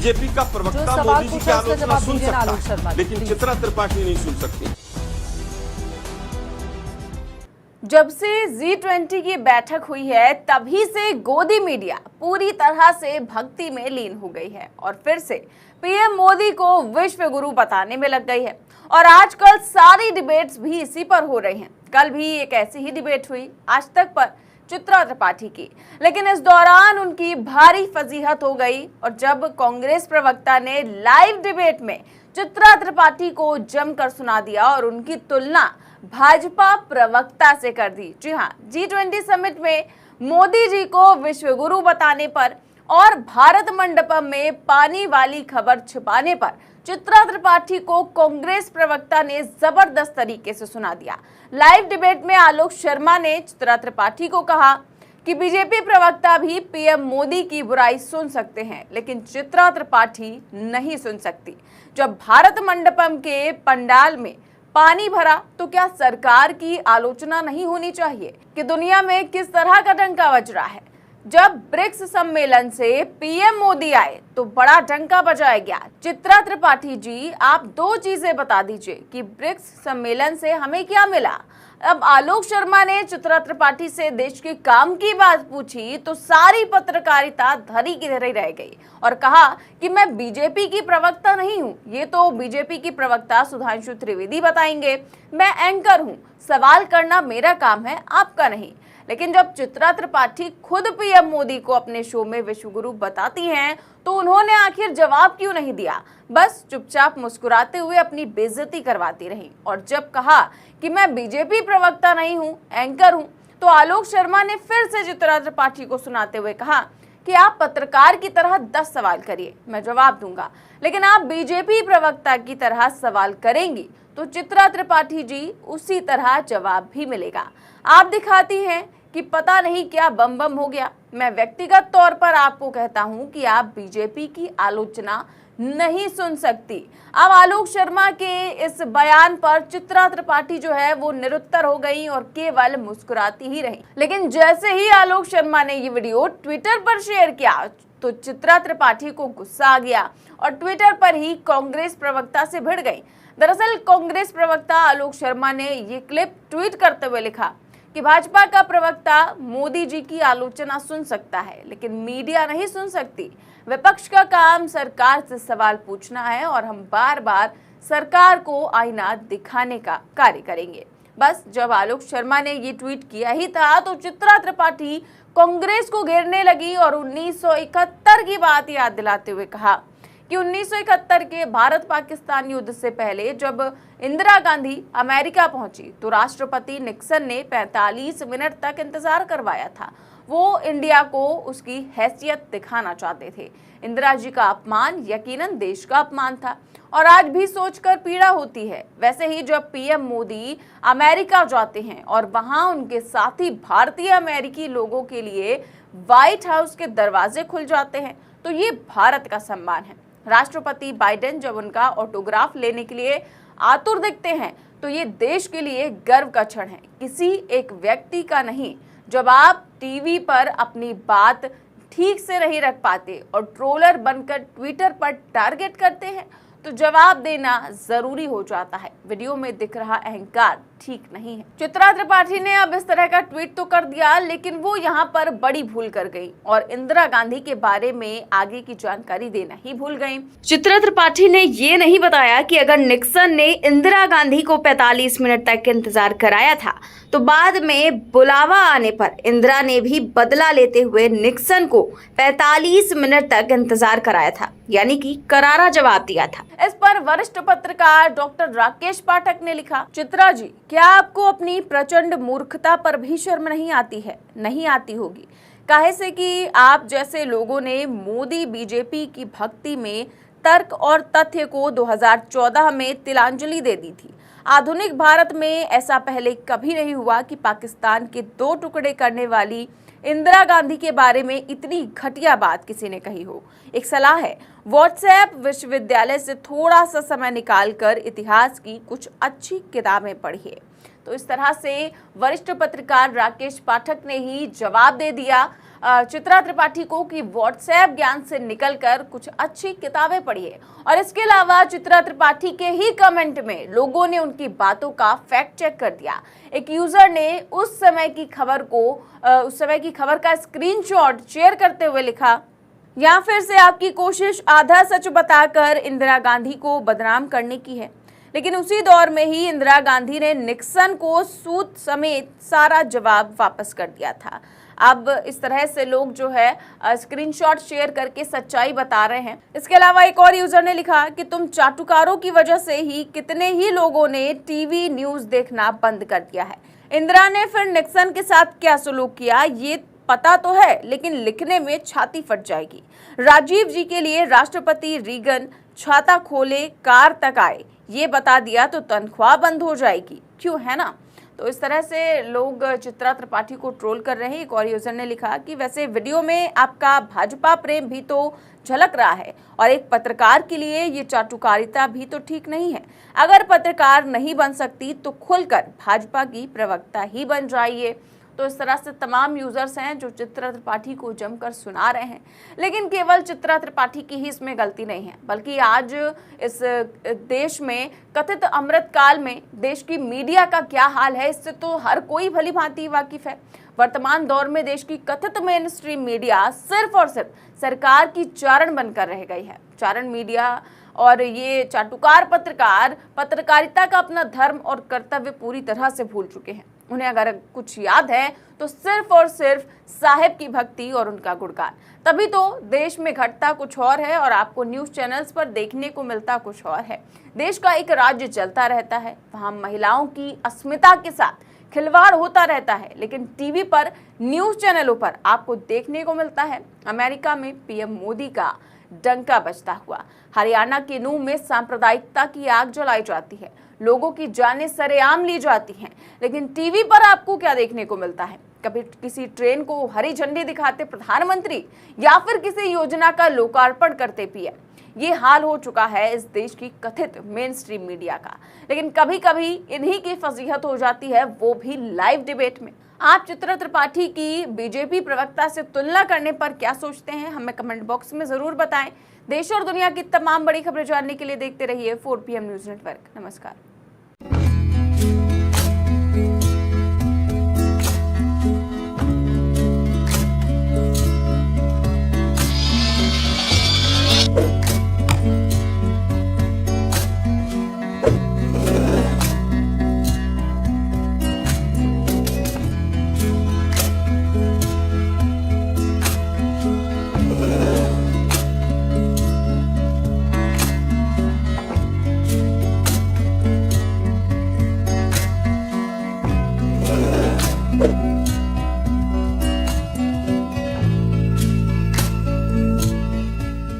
BJP का प्रवक्ता मोदी जी की आलोचना सुन सकता है, लेकिन चित्रा त्रिपाठी नहीं सुन सकती। जब से G20 की बैठक हुई है तभी से गोदी मीडिया पूरी तरह से भक्ति में लीन हो गई है और फिर से पीएम मोदी को विश्व गुरु बताने में लग गई है। और आजकल सारी डिबेट्स भी इसी पर हो रही हैं। कल भी एक ऐसी ही डिबेट हुई आज तक पर चित्रा त्रिपाठी की, लेकिन इस दौरान उनकी भारी फजीहत हो गई और जब कांग्रेस प्रवक्ता ने लाइव डिबेट में चित्रा त्रिपाठी को जमकर सुना दिया और उनकी तुलना भाजपा प्रवक्ता से कर दी। जी हां, G20 समिट में मोदी जी को विश्व गुरु बताने पर और भारत मंडपम में पानी वाली खबर छिपाने पर चित्रा त्रिपाठी को कांग्रेस प्रवक्ता ने जबरदस्त तरीके से सुना दिया। लाइव डिबेट में आलोक शर्मा ने चित्रा त्रिपाठी को कहा कि बीजेपी प्रवक्ता भी पीएम मोदी की बुराई सुन सकते हैं, लेकिन चित्रा त्रिपाठी नहीं सुन सकती। जब भारत मंडपम के पंडाल में पानी भरा तो क्या सरकार की आलोचना नहीं होनी चाहिए कि दुनिया में किस तरह का डंका बज रहा है? जब ब्रिक्स सम्मेलन से पीएम मोदी आए तो बड़ा डंका बजाया गया। चित्रा त्रिपाठी जी, आप दो चीजें बता दीजिए कि ब्रिक्स सम्मेलन से हमें क्या मिला। अब आलोक शर्मा ने चित्रा त्रिपाठी से देश के काम की बात पूछी तो सारी पत्रकारिता धरी की धरी रह गई और कहा कि मैं बीजेपी की प्रवक्ता नहीं हूं, ये तो बीजेपी की प्रवक्ता सुधांशु त्रिवेदी बताएंगे, मैं एंकर हूं, सवाल करना मेरा काम है, आपका नहीं। लेकिन जब चित्रा त्रिपाठी खुद पीएम मोदी को अपने शो में विश्व गुरु बताती हैं तो उन्होंने आखिर जवाब क्यों नहीं दिया, बस चुपचाप मुस्कुराते हुए अपनी बेइज्जती करवाती रही। और जब कहा कि मैं बीजेपी प्रवक्ता नहीं हूं, एंकर हूं, तो आलोक शर्मा ने फिर से चित्रा त्रिपाठी को सुनाते हुए कहा कि आप पत्रकार की तरह 10 सवाल करिए, मैं जवाब दूंगा, लेकिन आप बीजेपी प्रवक्ता की तरह सवाल करेंगी तो चित्रा त्रिपाठी जी उसी तरह जवाब भी मिलेगा। आप दिखाती हैं कि पता नहीं क्या बम बम हो गया। मैं व्यक्तिगत तौर पर आपको कहता हूं कि आप बीजेपी की आलोचना नहीं सुन सकती। अब आलोक शर्मा के इस बयान पर चित्रा त्रिपाठी जो है वो निरुत्तर हो गई और केवल मुस्कुराती ही रही। लेकिन जैसे ही आलोक शर्मा ने ये वीडियो ट्विटर पर शेयर किया तो चित्रा त्रिपाठी को गुस्सा आ गया और ट्विटर पर ही कांग्रेस प्रवक्ता से भिड़ गई। दरअसल कांग्रेस प्रवक्ता आलोक शर्मा ने ये क्लिप ट्वीट करते हुए लिखा कि भाजपा का प्रवक्ता मोदी जी की आलोचना सुन सकता है, लेकिन मीडिया नहीं सुन सकती। विपक्ष का काम सरकार से सवाल पूछना है और हम बार बार सरकार को आईना दिखाने का कार्य करेंगे। बस जब आलोक शर्मा ने ये ट्वीट किया ही था तो चित्रा त्रिपाठी कांग्रेस को घेरने लगी और 1971 की बात याद दिलाते हुए कहा कि 1971 के भारत पाकिस्तान युद्ध से पहले जब इंदिरा गांधी अमेरिका पहुंची तो राष्ट्रपति निक्सन ने 45 मिनट तक इंतजार करवाया था। वो इंडिया को उसकी हैसियत दिखाना चाहते थे। इंदिरा जी का अपमान यकीनन देश का अपमान था और आज भी सोचकर पीड़ा होती है। वैसे ही जब पीएम मोदी अमेरिका जाते हैं और वहां उनके साथी भारतीय अमेरिकी लोगों के लिए व्हाइट हाउस के दरवाजे खुल जाते हैं तो ये भारत का सम्मान है। राष्ट्रपति बाइडेन जब उनका ऑटोग्राफ लेने के लिए आतुर दिखते हैं तो ये देश के लिए गर्व का क्षण है, किसी एक व्यक्ति का नहीं। जब आप टीवी पर अपनी बात ठीक से नहीं रख पाते और ट्रोलर बनकर ट्विटर पर टारगेट करते हैं तो जवाब देना जरूरी हो जाता है। वीडियो में दिख रहा अहंकार ठीक नहीं है। चित्रा त्रिपाठी ने अब इस तरह का ट्वीट तो कर दिया, लेकिन वो यहाँ पर बड़ी भूल कर गई और इंदिरा गांधी के बारे में आगे की जानकारी देना ही भूल गई। चित्रा त्रिपाठी ने ये नहीं बताया कि अगर निक्सन ने इंदिरा गांधी को 45 मिनट तक इंतजार कराया था तो बाद में बुलावा आने पर इंदिरा ने भी बदला लेते हुए निक्सन को 45 मिनट तक इंतजार कराया था, यानी कि करारा जवाब दिया था। इस पर वरिष्ठ पत्रकार डॉक्टर राकेश पाठक ने लिखा, चित्रा जी, क्या आपको अपनी प्रचंड मूर्खता पर भी शर्म नहीं आती है? नहीं आती होगी, काहे से कि आप जैसे लोगों ने मोदी बीजेपी की भक्ति में तर्क और तथ्य को 2014 में तिलांजलि दे दी थी। आधुनिक भारत में ऐसा पहले कभी नहीं हुआ कि पाकिस्तान के 2 टुकड़े करने वाली इंदिरा गांधी के बारे में इतनी घटिया बात किसी ने कही हो। एक सलाह है, व्हाट्सएप विश्वविद्यालय से थोड़ा सा समय निकालकर इतिहास की कुछ अच्छी किताबें पढ़िए। तो इस तरह से वरिष्ठ पत्रकार राकेश पाठक ने ही जवाब दे दिया। चित्रा त्रिपाठी को कि व्हाट्सएप ज्ञान से निकलकर कुछ अच्छी किताबें पढ़िए। और इसके अलावा चित्रा त्रिपाठी के ही कमेंट में लोगों ने उनकी बातों का फैक्ट चेक कर दिया। एक यूजर ने उस समय की खबर का स्क्रीनशॉट शेयर करते हुए लिखा, यहाँ फिर से आपकी कोशिश आधा सच बताकर इंदिरा गांधी को बदनाम करने की है। लेकिन उसी दौर में ही इंदिरा गांधी ने निक्सन को सूद समेत सारा जवाब वापस कर दिया था। अब इस तरह से लोग जो है स्क्रीनशॉट शेयर करके सच्चाई बता रहे हैं। इसके अलावा एक और यूजर ने लिखा कि तुम चाटुकारों की वजह से ही कितने ही लोगों ने टीवी न्यूज देखना बंद कर दिया है। इंदिरा ने फिर निक्सन के साथ क्या सलूक किया ये पता तो है, लेकिन लिखने में छाती फट जाएगी। राजीव जी के लिए राष्ट्रपति रीगन छाता खोले कार तक आए, ये बता दिया तो तनख्वाह बंद हो जाएगी, क्यों, है ना। तो इस तरह से लोग चित्रा त्रिपाठी को ट्रोल कर रहे हैं। एक और यूजर ने लिखा कि वैसे वीडियो में आपका भाजपा प्रेम भी तो झलक रहा है और एक पत्रकार के लिए ये चाटुकारिता भी तो ठीक नहीं है। अगर पत्रकार नहीं बन सकती तो खुलकर भाजपा की प्रवक्ता ही बन जाइए। तो इस तरह से तमाम यूजर्स हैं जो चित्रा त्रिपाठी को जमकर सुना रहे हैं। लेकिन केवल चित्रा त्रिपाठी की ही इसमें गलती नहीं है, बल्कि आज इस देश में कथित अमृतकाल में देश की मीडिया का क्या हाल है इससे तो हर कोई भली भांति वाकिफ है। वर्तमान दौर में देश की कथित मेन स्ट्रीम मीडिया सिर्फ और सिर्फ सरकार की चारण बनकर रह गई है। चारण मीडिया और ये चाटुकार पत्रकार पत्रकारिता का अपना धर्म और कर्तव्य पूरी तरह से भूल चुके हैं। उन्हें अगर कुछ याद है तो सिर्फ और सिर्फ साहिब की भक्ति और उनका गुणगान। तभी तो देश में घटता कुछ और है और आपको न्यूज चैनल्स पर देखने को मिलता कुछ और है। देश का एक राज्य चलता रहता है, वहां महिलाओं की अस्मिता के साथ खिलवाड़ होता रहता है, लेकिन टीवी पर न्यूज चैनलों पर आपको देखने को मिलता है अमेरिका में पीएम मोदी का डंका बजता हुआ। हरियाणा के नूह में सांप्रदायिकता की आग जलाई जाती है, लोगों की जानें सरेआम ली जाती हैं, लेकिन टीवी पर आपको क्या देखने को मिलता है? कभी किसी ट्रेन को हरी झंडी दिखाते प्रधानमंत्री या फिर किसी योजना का लोकार्पण करते पीएम। ये हाल हो चुका है इस देश की कथित मेन स्ट्रीम मीडिया का। लेकिन कभी कभी इन्हीं की फजीहत हो जाती है, वो भी लाइव डिबेट में। आप चित्रा त्रिपाठी की बीजेपी प्रवक्ता से तुलना करने पर क्या सोचते हैं, हमें कमेंट बॉक्स में जरूर बताएं। देश और दुनिया की तमाम बड़ी खबरें जानने के लिए देखते रहिए 4 PM न्यूज नेटवर्क। नमस्कार। you